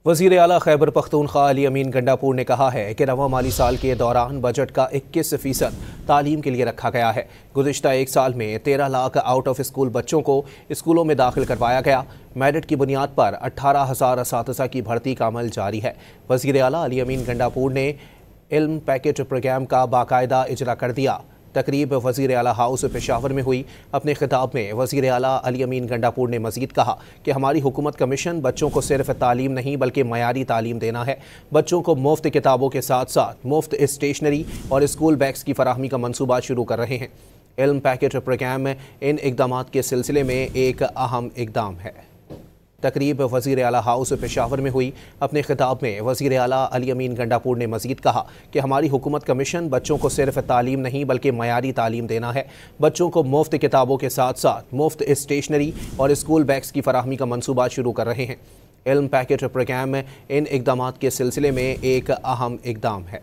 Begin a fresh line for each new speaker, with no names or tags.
वज़ीर आला खैबर पख्तूनख्वा अली अमीन गंडापुर ने कहा है कि नवा माली साल के दौरान बजट का 21% तालीम के लिए रखा गया है। गुज़िश्ता एक साल में 13 लाख आउट ऑफ स्कूल बच्चों को स्कूलों में दाखिल करवाया गया। मेरिट की बुनियाद पर 18,000 असातिज़ा की भर्ती का अमल जारी है। वज़ीर आला अली अमीन गंडापुर ने इल्म पैकेज प्रोग्राम का बाकायदा इजरा कर दिया। तकरीब वज़ीर आला हाउस पेशावर में हुई। अपने खिताब में वज़ीर आला अली अमीन गंडापुर ने मज़ीद कहा कि हमारी हुकूमत का मिशन बच्चों को सिर्फ तालीम नहीं बल्कि मयारी तालीम देना है। बच्चों को मुफ्त किताबों के साथ साथ मुफ्त स्टेशनरी और स्कूल बैग्स की फराहमी का मनसूबा शुरू कर रहे हैं। इल्म पैकेज प्रोग्राम इन इक़दामात के सिलसिले में एक अहम इक़दाम है। तकरीब वज़ीर आला हाउस पेशावर में हुई। अपने खिताब में वज़ीर आला अली अमीन गंडापुर ने मज़ीद कहा कि हमारी हुकूमत का मिशन बच्चों को सिर्फ तालीम नहीं बल्कि मयारी तालीम देना है। बच्चों को मुफ्त किताबों के साथ साथ मुफ्त स्टेशनरी और स्कूल बैग्स की फराहमी का मनसूबा शुरू कर रहे हैं। इल्म पैकेज प्रोग्राम इन इक़दामात के सिलसिले में एक अहम इक़दाम है।